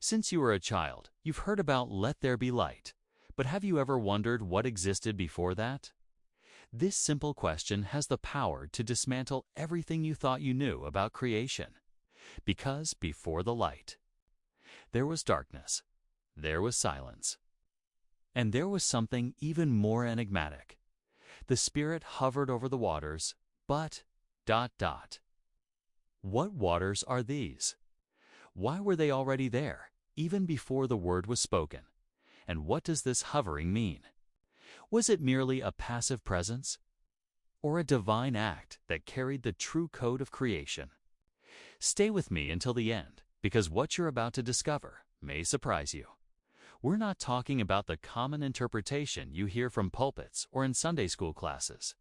Since you were a child, you've heard about "let there be light," but have you ever wondered what existed before that? This simple question has the power to dismantle everything you thought you knew about creation. Because before the light, there was darkness, there was silence, and there was something even more enigmatic. The Spirit hovered over the waters, but... What waters are these? Why were they already there, even before the word was spoken? And what does this hovering mean? Was it merely a passive presence, or a divine act that carried the true code of creation? Stay with me until the end, because what you're about to discover may surprise you. We're not talking about the common interpretation you hear from pulpits or in Sunday school classes.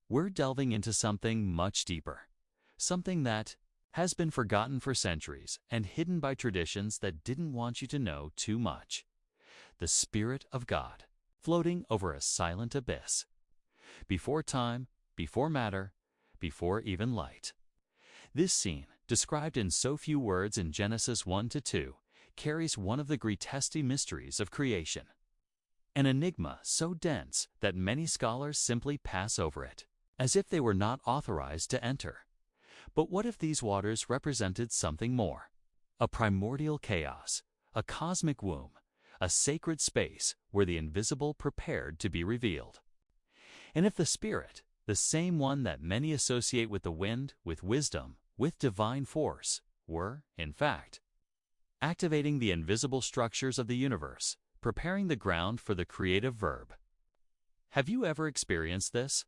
We're delving into something much deeper, something that has been forgotten for centuries and hidden by traditions that didn't want you to know too much. The Spirit of God, floating over a silent abyss. Before time, before matter, before even light. This scene, described in so few words in Genesis 1-2, carries one of the greatest mysteries of creation. An enigma so dense that many scholars simply pass over it, as if they were not authorized to enter. But what if these waters represented something more? A primordial chaos, a cosmic womb, a sacred space where the invisible prepared to be revealed. And if the Spirit, the same one that many associate with the wind, with wisdom, with divine force, were, in fact, activating the invisible structures of the universe, preparing the ground for the creative verb. Have you ever experienced this?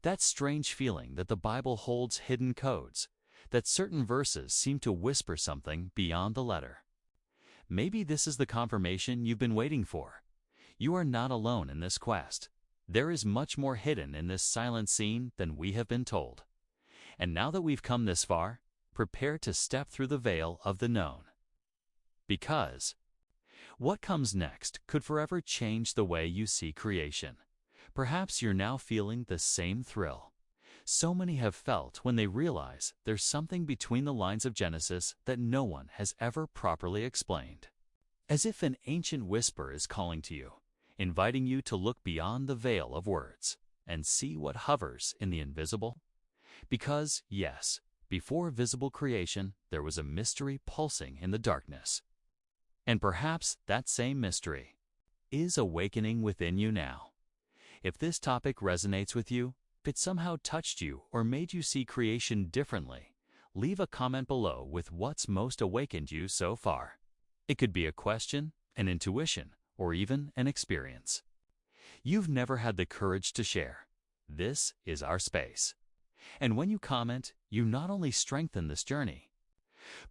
That strange feeling that the Bible holds hidden codes, that certain verses seem to whisper something beyond the letter. Maybe this is the confirmation you've been waiting for. You are not alone in this quest. There is much more hidden in this silent scene than we have been told. And now that we've come this far, prepare to step through the veil of the known. Because what comes next could forever change the way you see creation. Perhaps you're now feeling the same thrill so many have felt when they realize there's something between the lines of Genesis that no one has ever properly explained. As if an ancient whisper is calling to you, inviting you to look beyond the veil of words and see what hovers in the invisible. Because, yes, before visible creation, there was a mystery pulsing in the darkness. And perhaps that same mystery is awakening within you now. If this topic resonates with you, if it somehow touched you or made you see creation differently, leave a comment below with what's most awakened you so far. It could be a question, an intuition, or even an experience you've never had the courage to share. This is our space. And when you comment, you not only strengthen this journey,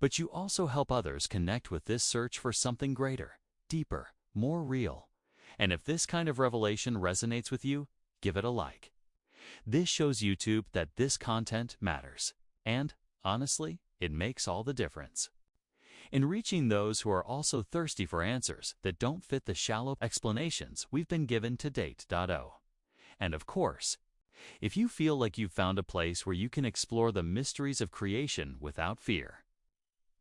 but you also help others connect with this search for something greater, deeper, more real. And if this kind of revelation resonates with you, give it a like. This shows YouTube that this content matters. And, honestly, it makes all the difference in reaching those who are also thirsty for answers that don't fit the shallow explanations we've been given to date. And of course, if you feel like you've found a place where you can explore the mysteries of creation without fear,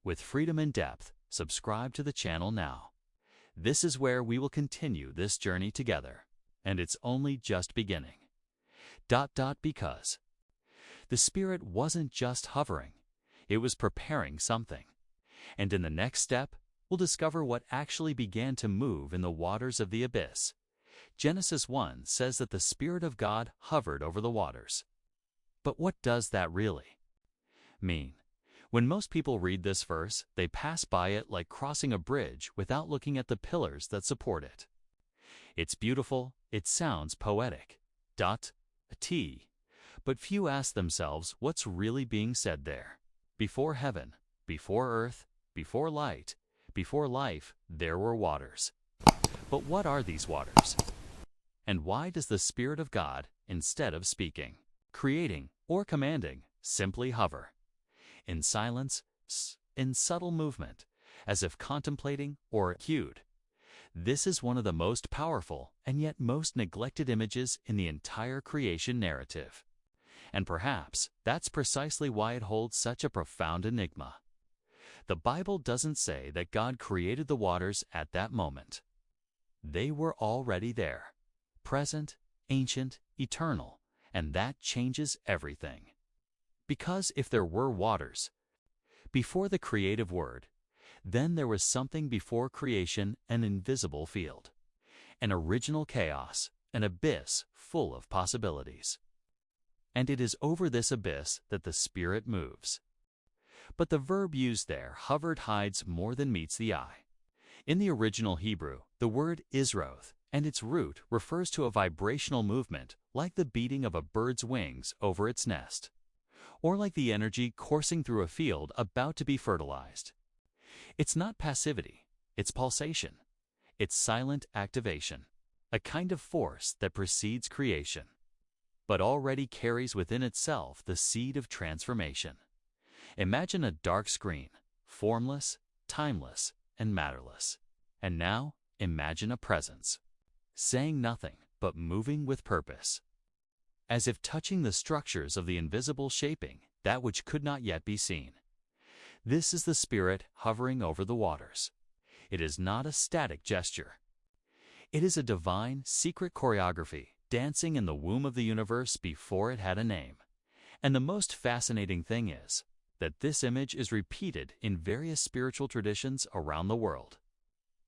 with freedom and depth, subscribe to the channel now. This is where we will continue this journey together, and it's only just beginning. Because the Spirit wasn't just hovering, it was preparing something. And in the next step, we'll discover what actually began to move in the waters of the abyss. Genesis 1 says that the Spirit of God hovered over the waters. But what does that really mean? When most people read this verse, they pass by it like crossing a bridge without looking at the pillars that support it. It's beautiful, it sounds poetic. But few ask themselves what's really being said there. Before heaven, before earth, before light, before life, there were waters. But what are these waters? And why does the Spirit of God, instead of speaking, creating, or commanding, simply hover? In silence, in subtle movement, as if contemplating or cued. This is one of the most powerful and yet most neglected images in the entire creation narrative. And perhaps that's precisely why it holds such a profound enigma. the Bible doesn't say that God created the waters at that moment. They were already there, present, ancient, eternal, and that changes everything. Because if there were waters before the creative word, then there was something before creation, an invisible field, an original chaos, an abyss full of possibilities. And it is over this abyss that the Spirit moves. But the verb used there, hovered, hides more than meets the eye. In the original Hebrew, the word isroth and its root refers to a vibrational movement like the beating of a bird's wings over its nest, or like the energy coursing through a field about to be fertilized. It's not passivity, it's pulsation. It's silent activation, a kind of force that precedes creation, but already carries within itself the seed of transformation. Imagine a dark screen, formless, timeless, and matterless. And now, imagine a presence, saying nothing but moving with purpose, as if touching the structures of the invisible, shaping that which could not yet be seen. This is the Spirit hovering over the waters. It is not a static gesture. It is a divine, secret choreography dancing in the womb of the universe before it had a name. And the most fascinating thing is that this image is repeated in various spiritual traditions around the world.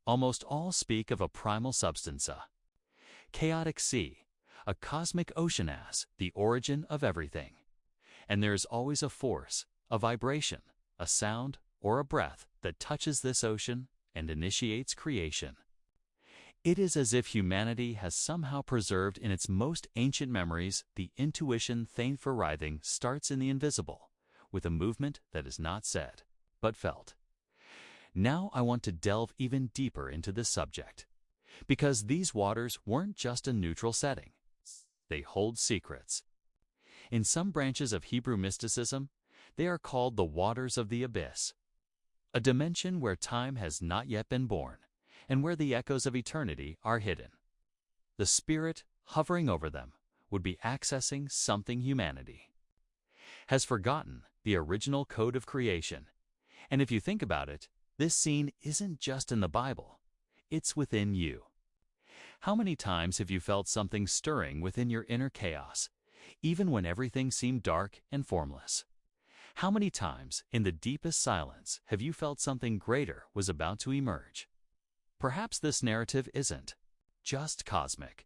Almost all speak of a primal substance, a chaotic sea, a cosmic ocean as the origin of everything. And there is always a force, a vibration, a sound, or a breath that touches this ocean and initiates creation. It is as if humanity has somehow preserved in its most ancient memories the intuition faint for writhing starts in the invisible, with a movement that is not said, but felt. Now I want to delve even deeper into this subject, because these waters weren't just a neutral setting. They hold secrets. In some branches of Hebrew mysticism, they are called the waters of the abyss, a dimension where time has not yet been born, and where the echoes of eternity are hidden. The Spirit, hovering over them, would be accessing something humanity has forgotten, the original code of creation. And if you think about it, this scene isn't just in the Bible, it's within you. How many times have you felt something stirring within your inner chaos, even when everything seemed dark and formless? How many times, in the deepest silence, have you felt something greater was about to emerge? Perhaps this narrative isn't just cosmic.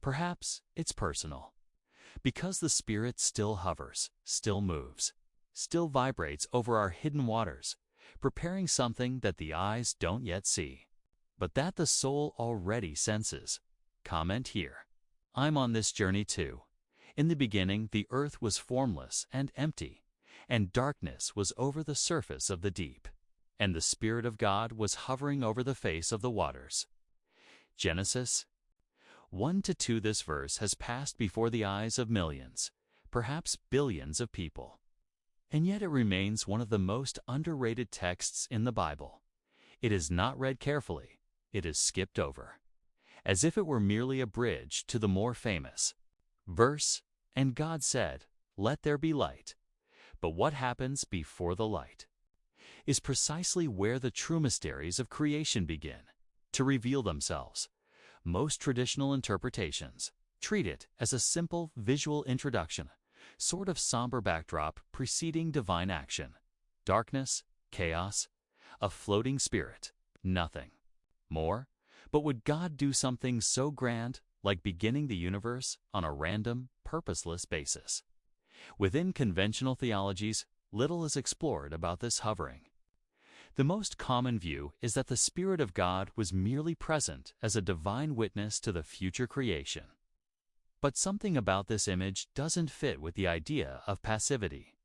Perhaps it's personal. Because the Spirit still hovers, still moves, still vibrates over our hidden waters, preparing something that the eyes don't yet see, but that the soul already senses. Comment here. I'm on this journey too. In the beginning, the earth was formless and empty, and darkness was over the surface of the deep, and the Spirit of God was hovering over the face of the waters. Genesis 1-2. This verse has passed before the eyes of millions, perhaps billions of people. And yet it remains one of the most underrated texts in the Bible. It is not read carefully, it is skipped over, as if it were merely a bridge to the more famous verse, "And God said, let there be light." But what happens before the light is precisely where the true mysteries of creation begin to reveal themselves. Most traditional interpretations treat it as a simple visual introduction, sort of somber backdrop preceding divine action. Darkness, chaos, a floating spirit, nothing more. But would God do something so grand, like beginning the universe on a random, purposeless basis? Within conventional theologies, little is explored about this hovering. The most common view is that the Spirit of God was merely present as a divine witness to the future creation. But something about this image doesn't fit with the idea of passivity.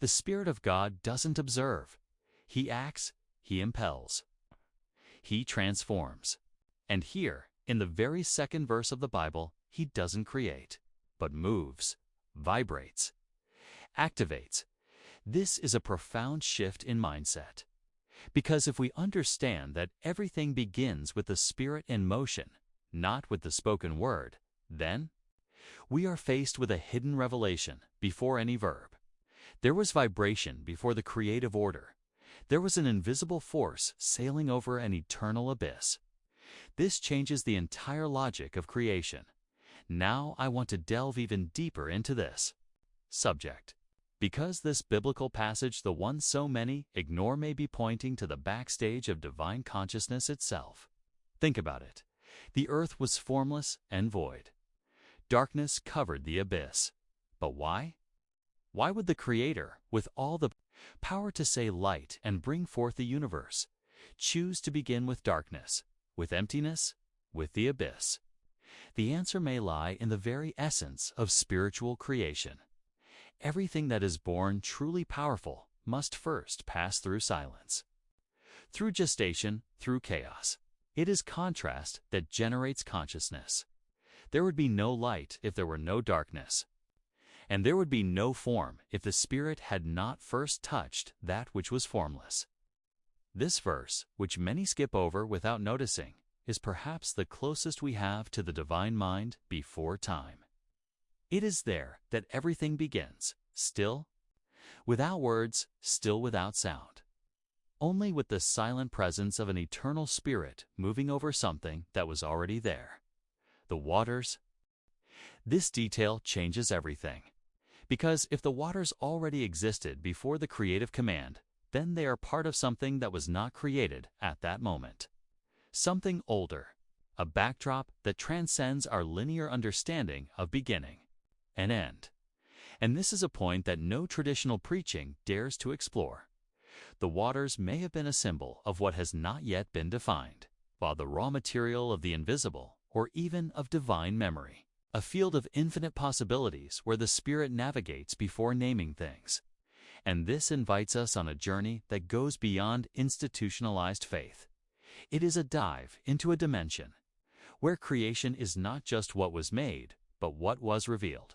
The Spirit of God doesn't observe. He acts, He impels, He transforms. And here, in the very second verse of the Bible, He doesn't create, but moves, vibrates, activates. This is a profound shift in mindset. Because if we understand that everything begins with the Spirit in motion, not with the spoken word, then we are faced with a hidden revelation before any verb. There was vibration before the creative order. There was an invisible force sailing over an eternal abyss. This changes the entire logic of creation. Now I want to delve even deeper into this subject, because this biblical passage, the one so many ignore, may be pointing to the backstage of divine consciousness itself. Think about it. The earth was formless and void. Darkness covered the abyss. But why? Why would the Creator, with all the power to say light and bring forth the universe, choose to begin with darkness, with emptiness, with the abyss? The answer may lie in the very essence of spiritual creation. Everything that is born truly powerful must first pass through silence, through gestation, through chaos. It is contrast that generates consciousness. There would be no light if there were no darkness, and there would be no form if the Spirit had not first touched that which was formless. This verse, which many skip over without noticing, is perhaps the closest we have to the divine mind before time. It is there that everything begins, still, without words, still without sound. Only with the silent presence of an eternal Spirit moving over something that was already there. The waters. This detail changes everything. Because if the waters already existed before the creative command, then they are part of something that was not created at that moment. Something older, a backdrop that transcends our linear understanding of beginning and end. And this is a point that no traditional preaching dares to explore. The waters may have been a symbol of what has not yet been defined, while the raw material of the invisible, or even of divine memory, a field of infinite possibilities where the Spirit navigates before naming things. And this invites us on a journey that goes beyond institutionalized faith. It is a dive into a dimension where creation is not just what was made, but what was revealed.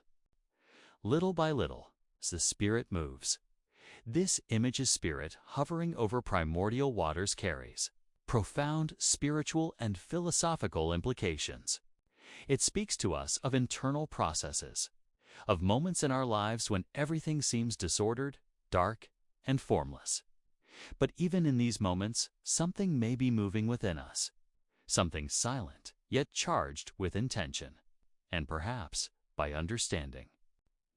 Little by little, as the Spirit moves, this image of Spirit hovering over primordial waters carries profound spiritual and philosophical implications. It speaks to us of internal processes, of moments in our lives when everything seems disordered, dark, and formless. But even in these moments, something may be moving within us, something silent, yet charged with intention, and perhaps by understanding.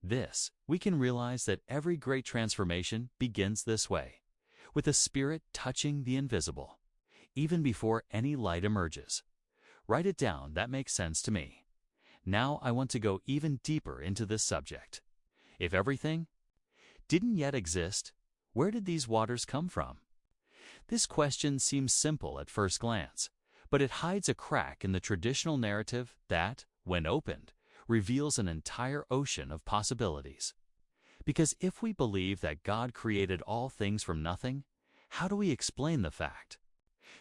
This, we can realize that every great transformation begins this way, with the Spirit touching the invisible, even before any light emerges. Write it down, that makes sense to me. Now I want to go even deeper into this subject. If everything didn't yet exist, where did these waters come from? This question seems simple at first glance, but it hides a crack in the traditional narrative that, when opened, reveals an entire ocean of possibilities. Because if we believe that God created all things from nothing, how do we explain the fact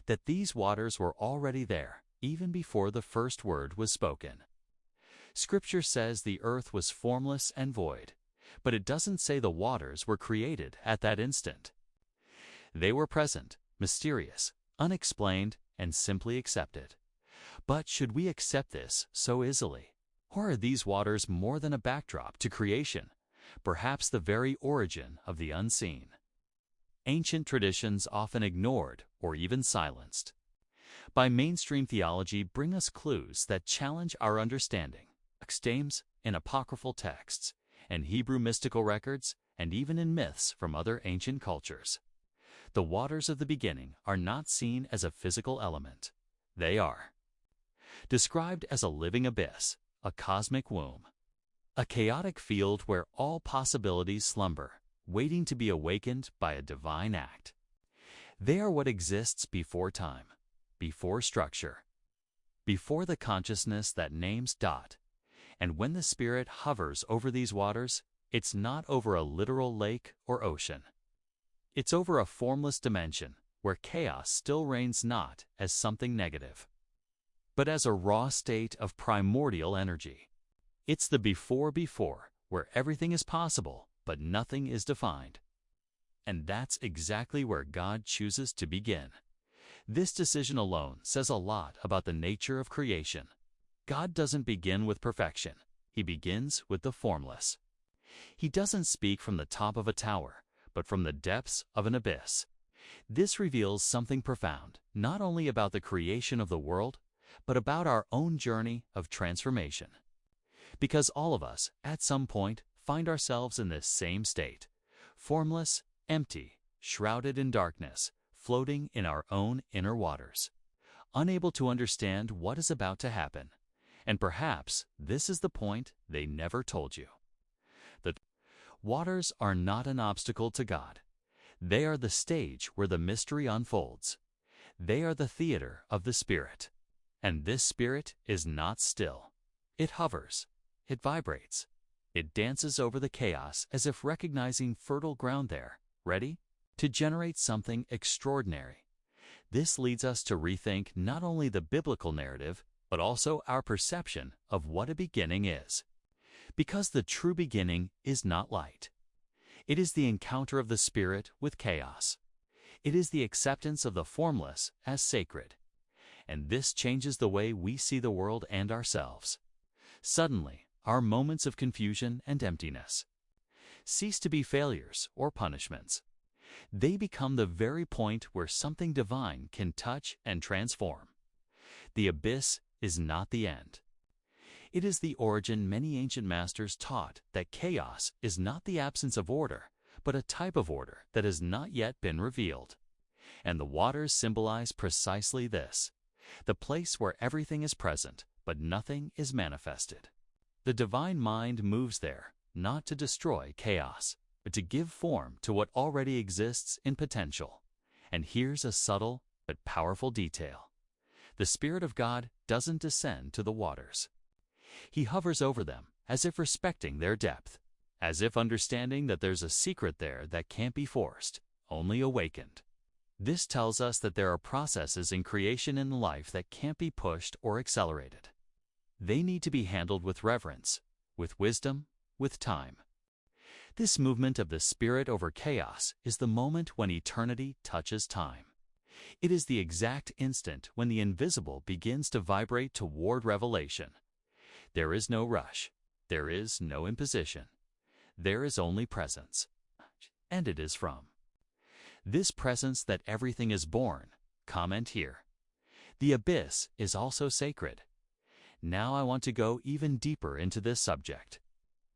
that these waters were already there, even before the first word was spoken? Scripture says the earth was formless and void, but it doesn't say the waters were created at that instant. They were present, mysterious, unexplained, and simply accepted. But should we accept this so easily? Or are these waters more than a backdrop to creation, perhaps the very origin of the unseen? Ancient traditions often ignored or even silenced by mainstream theology bring us clues that challenge our understanding. Names in apocryphal texts, and Hebrew mystical records, and even in myths from other ancient cultures. The waters of the beginning are not seen as a physical element. They are described as a living abyss, a cosmic womb, a chaotic field where all possibilities slumber, waiting to be awakened by a divine act. They are what exists before time, before structure, before the consciousness that names dot. And when the Spirit hovers over these waters, it's not over a literal lake or ocean. It's over a formless dimension where chaos still reigns not as something negative, but as a raw state of primordial energy. It's the before where everything is possible, but nothing is defined. And that's exactly where God chooses to begin. This decision alone says a lot about the nature of creation. God doesn't begin with perfection. He begins with the formless. He doesn't speak from the top of a tower, but from the depths of an abyss. This reveals something profound, not only about the creation of the world, but about our own journey of transformation. Because all of us, at some point, find ourselves in this same state, formless, empty, shrouded in darkness, floating in our own inner waters, unable to understand what is about to happen. And perhaps this is the point they never told you. The waters are not an obstacle to God. They are the stage where the mystery unfolds. They are the theater of the Spirit. And this Spirit is not still. It hovers. It vibrates. It dances over the chaos as if recognizing fertile ground there, ready to generate something extraordinary. This leads us to rethink not only the biblical narrative, but also our perception of what a beginning is. Because the true beginning is not light. It is the encounter of the Spirit with chaos. It is the acceptance of the formless as sacred. And this changes the way we see the world and ourselves. Suddenly, our moments of confusion and emptiness cease to be failures or punishments. They become the very point where something divine can touch and transform. The abyss is not the end. It is the origin. Many ancient masters taught that chaos is not the absence of order, but a type of order that has not yet been revealed. And the waters symbolize precisely this, the place where everything is present, but nothing is manifested. The divine mind moves there, not to destroy chaos, but to give form to what already exists in potential. And here's a subtle but powerful detail. The Spirit of God doesn't descend to the waters. He hovers over them, as if respecting their depth, as if understanding that there's a secret there that can't be forced, only awakened. This tells us that there are processes in creation and life that can't be pushed or accelerated. They need to be handled with reverence, with wisdom, with time. This movement of the Spirit over chaos is the moment when eternity touches time. It is the exact instant when the invisible begins to vibrate toward revelation. There is no rush. There is no imposition. There is only presence. And it is from this presence that everything is born. Comment here. The abyss is also sacred. Now I want to go even deeper into this subject.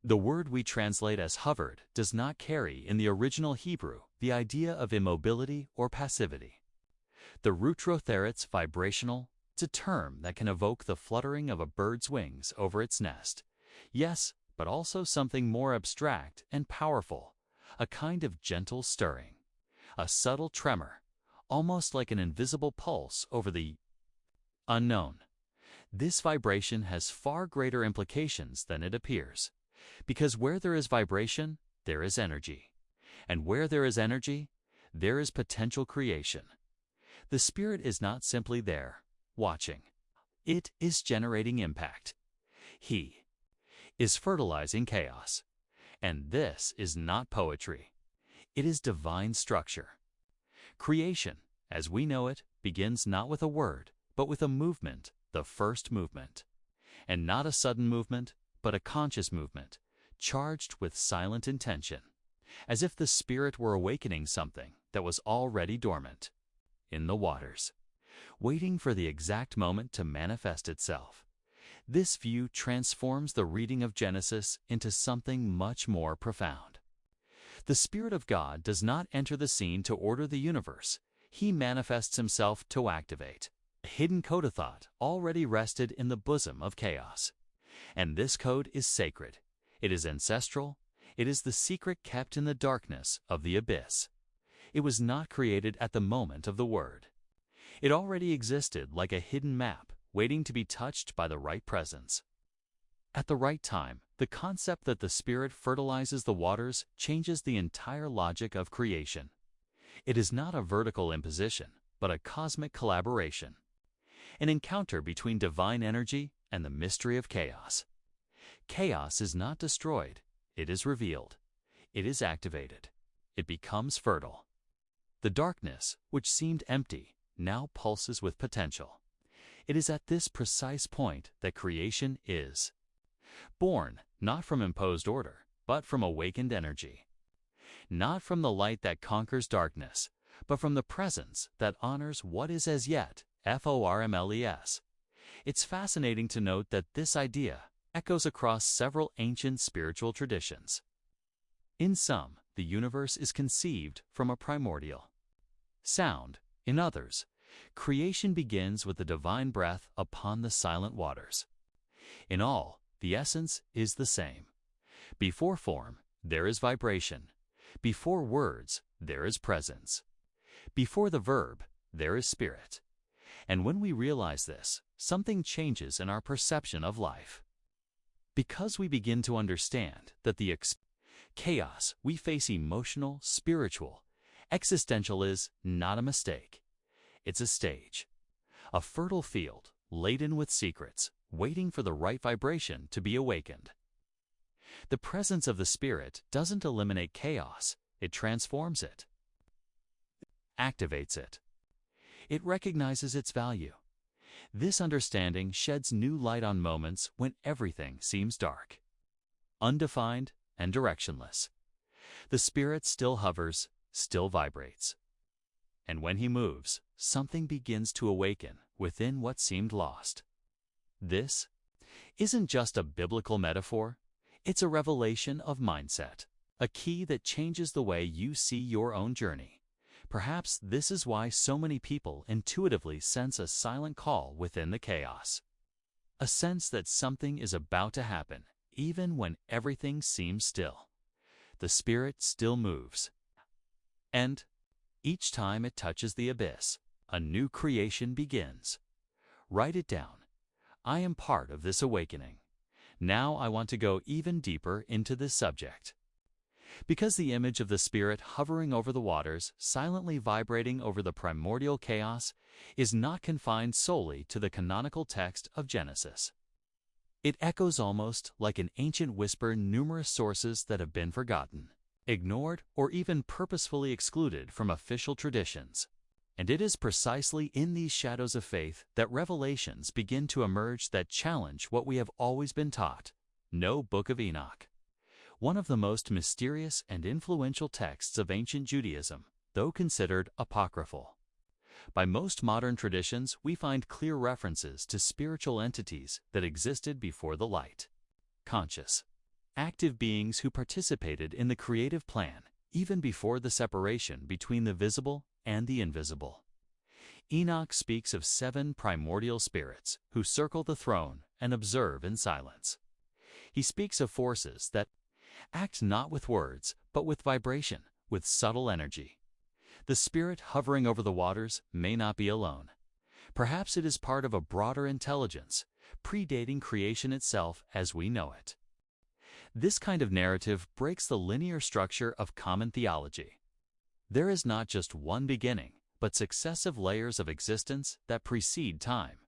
The word we translate as hovered does not carry in the original Hebrew the idea of immobility or passivity. The Rutrotherit's vibrational, it's a term that can evoke the fluttering of a bird's wings over its nest. Yes, but also something more abstract and powerful, a kind of gentle stirring, a subtle tremor, almost like an invisible pulse over the unknown. This vibration has far greater implications than it appears, because where there is vibration, there is energy. And where there is energy, there is potential creation. The Spirit is not simply there, watching. It is generating impact. He is fertilizing chaos. And this is not poetry. It is divine structure. Creation, as we know it, begins not with a word, but with a movement, the first movement. And not a sudden movement, but a conscious movement, charged with silent intention, as if the Spirit were awakening something that was already dormant in the waters, waiting for the exact moment to manifest itself. This view transforms the reading of Genesis into something much more profound. The Spirit of God does not enter the scene to order the universe. He manifests himself to activate. A hidden code of thought already rested in the bosom of chaos. And this code is sacred. It is ancestral. It is the secret kept in the darkness of the abyss. It was not created at the moment of the word. It already existed like a hidden map, waiting to be touched by the right presence. At the right time, the concept that the Spirit fertilizes the waters changes the entire logic of creation. It is not a vertical imposition, but a cosmic collaboration, an encounter between divine energy and the mystery of chaos. Chaos is not destroyed, it is revealed. It is activated. It becomes fertile. The darkness, which seemed empty, now pulses with potential. It is at this precise point that creation is born, not from imposed order, but from awakened energy. Not from the light that conquers darkness, but from the presence that honors what is as yet, formless. It's fascinating to note that this idea echoes across several ancient spiritual traditions. In some, the universe is conceived from a primordial sound. In others, creation begins with the divine breath upon the silent waters. In all, the essence is the same. Before form, there is vibration. Before words, there is presence. Before the verb, there is spirit. And when we realize this, something changes in our perception of life. Because we begin to understand that the chaos we face, emotional, spiritual, existential, is not a mistake. It's a stage, a fertile field laden with secrets, waiting for the right vibration to be awakened. The presence of the Spirit doesn't eliminate chaos, it transforms it, activates it. It recognizes its value. This understanding sheds new light on moments when everything seems dark, undefined, and directionless. The Spirit still hovers, still vibrates. And when He moves, something begins to awaken within what seemed lost. This isn't just a biblical metaphor, it's a revelation of mindset, a key that changes the way you see your own journey. Perhaps this is why so many people intuitively sense a silent call within the chaos. A sense that something is about to happen, even when everything seems still. The Spirit still moves. And each time it touches the abyss, a new creation begins. Write it down. I am part of this awakening. Now I want to go even deeper into this subject. Because the image of the Spirit hovering over the waters, silently vibrating over the primordial chaos, is not confined solely to the canonical text of Genesis. It echoes almost like an ancient whisper in numerous sources that have been forgotten, ignored, or even purposefully excluded from official traditions. And it is precisely in these shadows of faith that revelations begin to emerge that challenge what we have always been taught. No Book of Enoch. One of the most mysterious and influential texts of ancient Judaism, though considered apocryphal. By most modern traditions, we find clear references to spiritual entities that existed before the light. Conscious, active beings who participated in the creative plan, even before the separation between the visible and the invisible. Enoch speaks of 7 primordial spirits who circle the throne and observe in silence. He speaks of forces that act not with words, but with vibration, with subtle energy. The Spirit hovering over the waters may not be alone. Perhaps it is part of a broader intelligence, predating creation itself as we know it. This kind of narrative breaks the linear structure of common theology. There is not just one beginning, but successive layers of existence that precede time.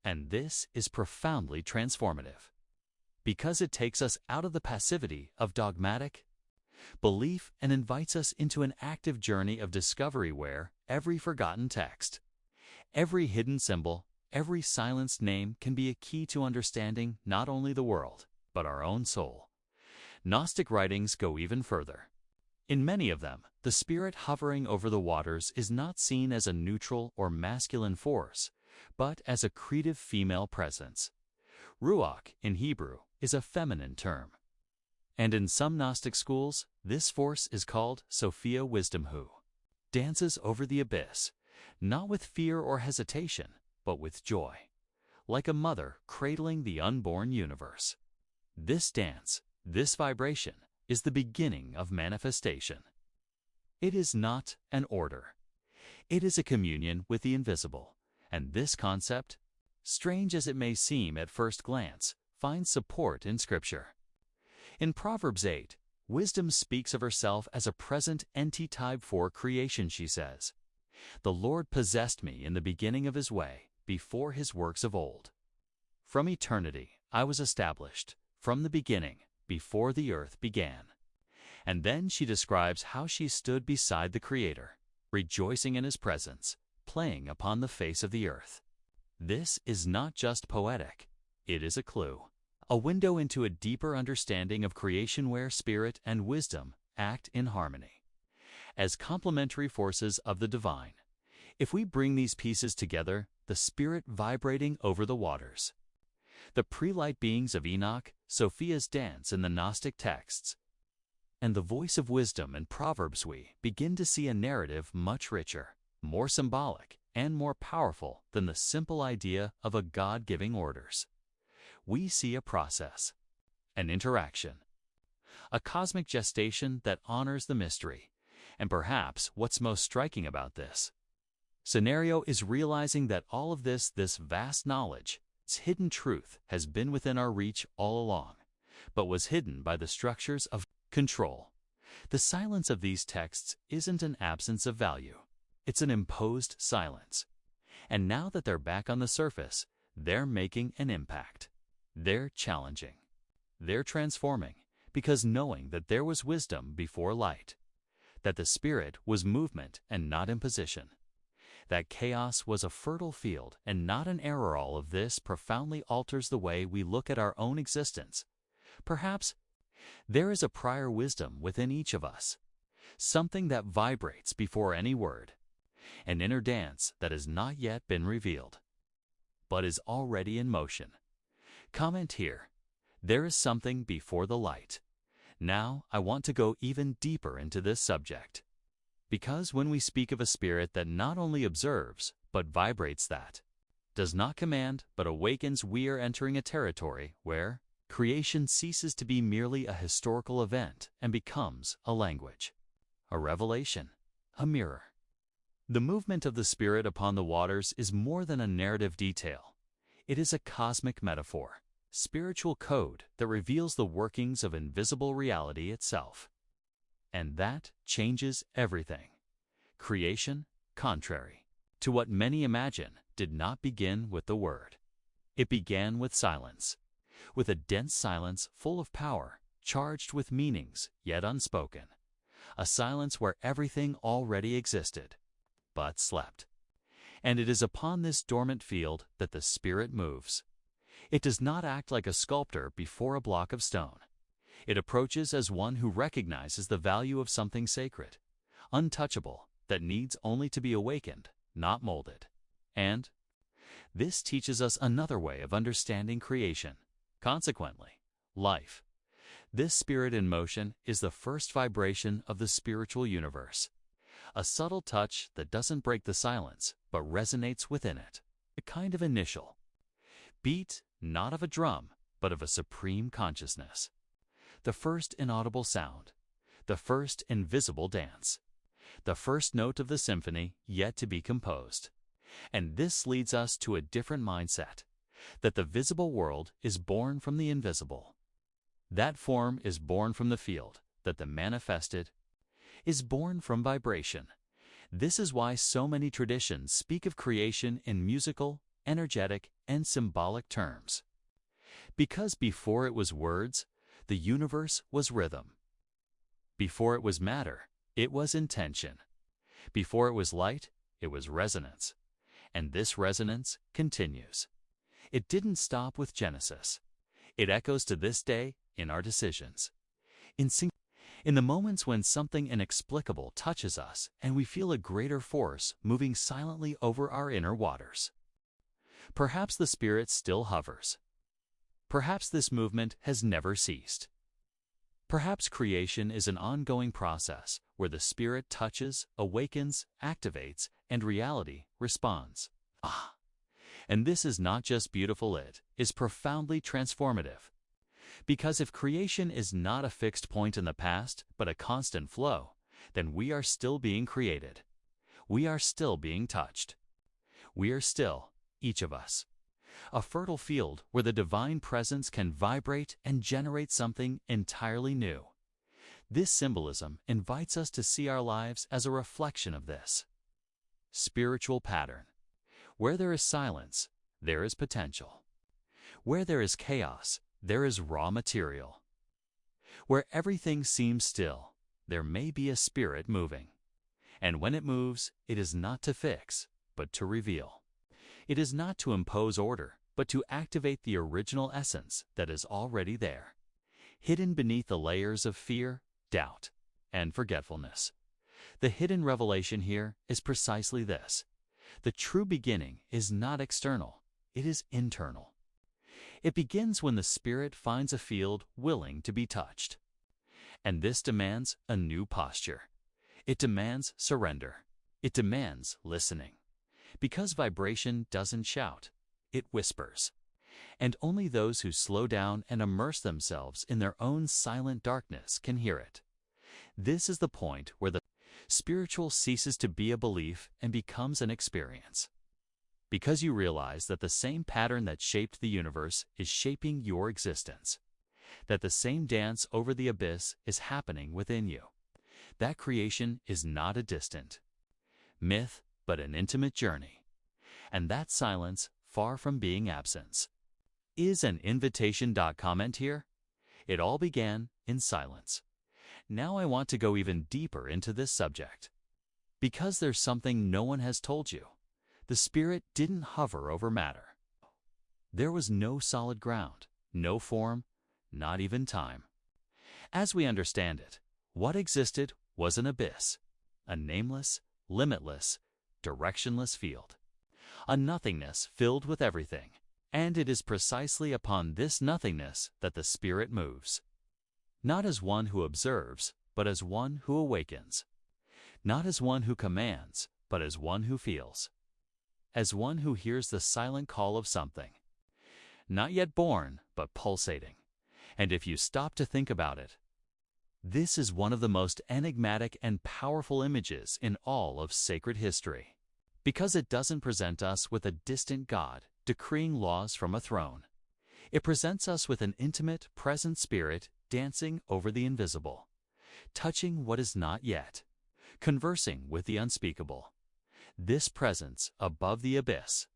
And this is profoundly transformative, because it takes us out of the passivity of dogmatic belief and invites us into an active journey of discovery where every forgotten text, every hidden symbol, every silenced name can be a key to understanding not only the world, but our own soul. Gnostic writings go even further. In many of them, the Spirit hovering over the waters is not seen as a neutral or masculine force, but as a creative female presence. Ruach, in Hebrew, is a feminine term. And in some Gnostic schools, this force is called Sophia Wisdom, who dances over the abyss, not with fear or hesitation, but with joy, like a mother cradling the unborn universe. This dance, this vibration, is the beginning of manifestation. It is not an order. It is a communion with the invisible, and this concept, strange as it may seem at first glance, finds support in Scripture. In Proverbs 8, wisdom speaks of herself as a present antitype for creation. She says, "The Lord possessed me in the beginning of His way, before His works of old. From eternity I was established, from the beginning, before the earth began." And then she describes how she stood beside the Creator, rejoicing in His presence, playing upon the face of the earth. This is not just poetic, it is a clue, a window into a deeper understanding of creation where spirit and wisdom act in harmony. as complementary forces of the divine. If we bring these pieces together, the Spirit vibrating over the waters, the pre-light beings of Enoch, Sophia's dance in the Gnostic texts, and the voice of wisdom in Proverbs, we begin to see a narrative much richer, more symbolic, and more powerful than the simple idea of a God giving orders. We see a process, an interaction, a cosmic gestation that honors the mystery. And perhaps what's most striking about this scenario is realizing that all of this vast knowledge, its hidden truth, has been within our reach all along, but was hidden by the structures of control. The silence of these texts isn't an absence of value. It's an imposed silence. And now that they're back on the surface, they're making an impact. They're challenging. They're transforming, because knowing that there was wisdom before light, that the Spirit was movement and not imposition, that chaos was a fertile field and not an error, all of this profoundly alters the way we look at our own existence. Perhaps there is a prior wisdom within each of us, something that vibrates before any word, an inner dance that has not yet been revealed, but is already in motion. Comment here. There is something before the light. Now, I want to go even deeper into this subject. Because when we speak of a spirit that not only observes, but vibrates, that does not command, but awakens, we are entering a territory where creation ceases to be merely a historical event and becomes a language, a revelation, a mirror. The movement of the Spirit upon the waters is more than a narrative detail. It is a cosmic metaphor, spiritual code that reveals the workings of invisible reality itself. And that changes everything. Creation, contrary to what many imagine, did not begin with the word. It began with silence, with a dense silence full of power, charged with meanings yet unspoken. A silence where everything already existed, but slept. And it is upon this dormant field that the Spirit moves. It does not act like a sculptor before a block of stone. It approaches as one who recognizes the value of something sacred, untouchable, that needs only to be awakened, not molded. And this teaches us another way of understanding creation, consequently, life. This Spirit in motion is the first vibration of the spiritual universe, a subtle touch that doesn't break the silence, but resonates within it, a kind of initial beat, not of a drum, but of a supreme consciousness. The first inaudible sound, the first invisible dance, the first note of the symphony yet to be composed. And this leads us to a different mindset, that the visible world is born from the invisible. That form is born from the field, that the manifested is born from vibration. This is why so many traditions speak of creation in musical, energetic, and symbolic terms. Because before it was words, the universe was rhythm. Before it was matter, it was intention. Before it was light, it was resonance. And this resonance continues. It didn't stop with Genesis. It echoes to this day in our decisions. In the moments when something inexplicable touches us and we feel a greater force moving silently over our inner waters. Perhaps the Spirit still hovers. Perhaps this movement has never ceased. Perhaps creation is an ongoing process where the Spirit touches, awakens, activates, and reality responds. And this is not just beautiful, it is profoundly transformative. Because if creation is not a fixed point in the past, but a constant flow, then we are still being created. We are still being touched. We are still, each of us, a fertile field where the divine presence can vibrate and generate something entirely new. This symbolism invites us to see our lives as a reflection of this spiritual pattern. Where there is silence, there is potential. Where there is chaos, there is raw material. Where everything seems still, there may be a spirit moving. And when it moves, it is not to fix, but to reveal. It is not to impose order, but to activate the original essence that is already there, hidden beneath the layers of fear, doubt, and forgetfulness. The hidden revelation here is precisely this. The true beginning is not external, it is internal. It begins when the Spirit finds a field willing to be touched. And this demands a new posture. It demands surrender. It demands listening. Because vibration doesn't shout, it whispers. And only those who slow down and immerse themselves in their own silent darkness can hear it. This is the point where the spiritual ceases to be a belief and becomes an experience. Because you realize that the same pattern that shaped the universe is shaping your existence. That the same dance over the abyss is happening within you. That creation is not a distant myth, but an intimate journey. And that silence, far from being absence, is an invitation. Comment here. It all began in silence. Now I want to go even deeper into this subject. Because there's something no one has told you. The Spirit didn't hover over matter. There was no solid ground, no form, not even time. As we understand it, what existed was an abyss, a nameless, limitless, directionless field, a nothingness filled with everything. And it is precisely upon this nothingness that the Spirit moves. Not as one who observes, but as one who awakens. Not as one who commands, but as one who feels. As one who hears the silent call of something. Not yet born, but pulsating. And if you stop to think about it, this is one of the most enigmatic and powerful images in all of sacred history. Because it doesn't present us with a distant God decreeing laws from a throne. It presents us with an intimate, present Spirit dancing over the invisible, touching what is not yet, conversing with the unspeakable. This presence above the abyss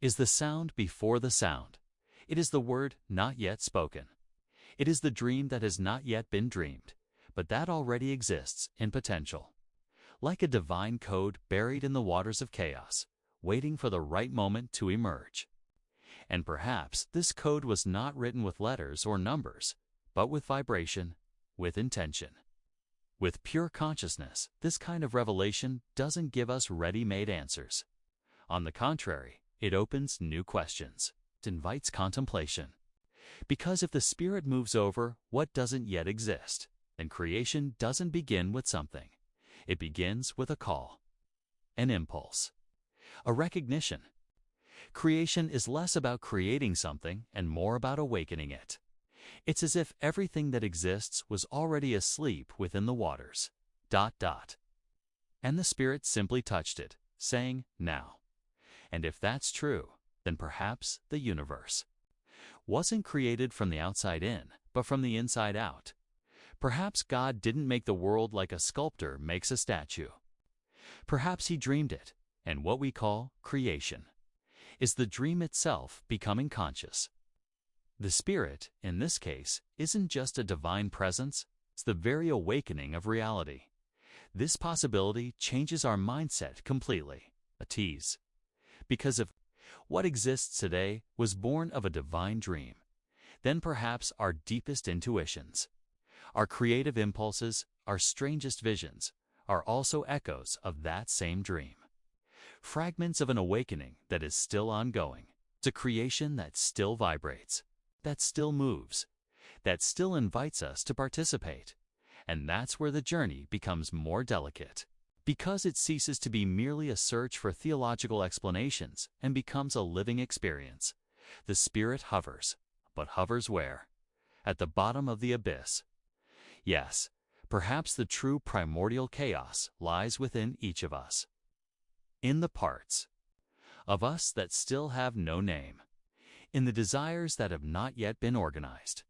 is the sound before the sound. It is the word not yet spoken. It is the dream that has not yet been dreamed, but that already exists in potential. Like a divine code buried in the waters of chaos, waiting for the right moment to emerge. And perhaps this code was not written with letters or numbers, but with vibration, with intention. With pure consciousness, this kind of revelation doesn't give us ready-made answers. On the contrary, it opens new questions. It invites contemplation. Because if the Spirit moves over what doesn't yet exist, then creation doesn't begin with something. It begins with a call, an impulse, a recognition. Creation is less about creating something and more about awakening it. It's as if everything that exists was already asleep within the waters. And the Spirit simply touched it, saying, "Now." And if that's true, then perhaps the universe wasn't created from the outside in, but from the inside out. Perhaps God didn't make the world like a sculptor makes a statue. Perhaps He dreamed it, and what we call creation is the dream itself becoming conscious. The Spirit, in this case, isn't just a divine presence, it's the very awakening of reality. This possibility changes our mindset completely, a tease. Because if what exists today was born of a divine dream, then perhaps our deepest intuitions, our creative impulses, our strangest visions, are also echoes of that same dream. Fragments of an awakening that is still ongoing. It's a creation that still vibrates, that still moves, that still invites us to participate. And that's where the journey becomes more delicate. Because it ceases to be merely a search for theological explanations and becomes a living experience. The Spirit hovers, but hovers where? At the bottom of the abyss. Yes, perhaps the true primordial chaos lies within each of us. In the parts of us that still have no name. In the desires that have not yet been organized.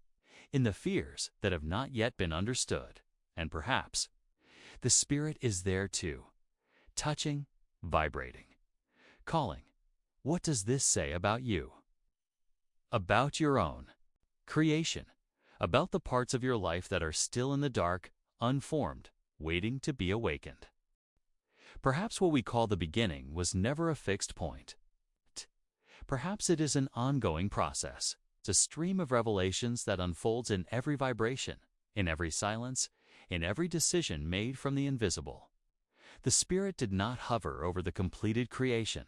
In the fears that have not yet been understood. And perhaps the Spirit is there too, touching, vibrating, calling. What does this say about you? About your own creation, about the parts of your life that are still in the dark, unformed, waiting to be awakened. Perhaps what we call the beginning was never a fixed point. Perhaps it is an ongoing process. It's a stream of revelations that unfolds in every vibration, in every silence, in every decision made from the invisible. The Spirit did not hover over the completed creation.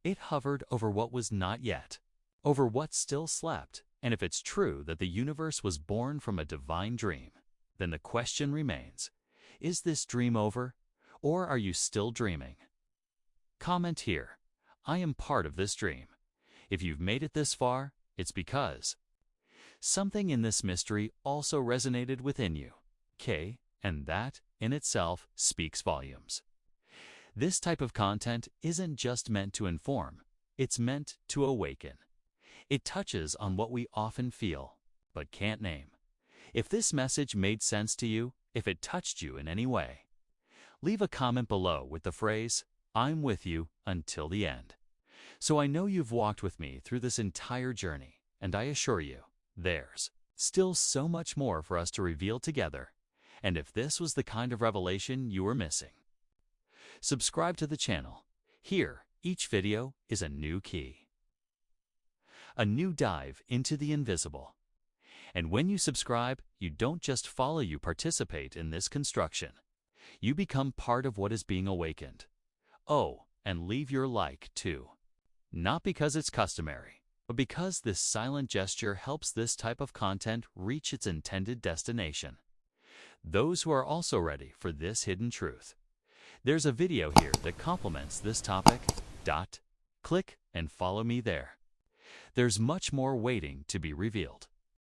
It hovered over what was not yet, over what still slept. And if it's true that the universe was born from a divine dream, then the question remains, is this dream over, or are you still dreaming? Comment here, I am part of this dream. If you've made it this far, it's because something in this mystery also resonated within you, and that, in itself, speaks volumes. This type of content isn't just meant to inform, it's meant to awaken. It touches on what we often feel, but can't name. If this message made sense to you, if it touched you in any way, leave a comment below with the phrase, "I'm with you until the end." So I know you've walked with me through this entire journey, and I assure you, there's still so much more for us to reveal together. And if this was the kind of revelation you were missing, subscribe to the channel. Here, each video is a new key, a new dive into the invisible. And when you subscribe, you don't just follow, you participate in this construction. You become part of what is being awakened. Oh, and leave your like too. Not because it's customary, but because this silent gesture helps this type of content reach its intended destination. Those who are also ready for this hidden truth. There's a video here that complements this topic. Click and follow me there. There's much more waiting to be revealed.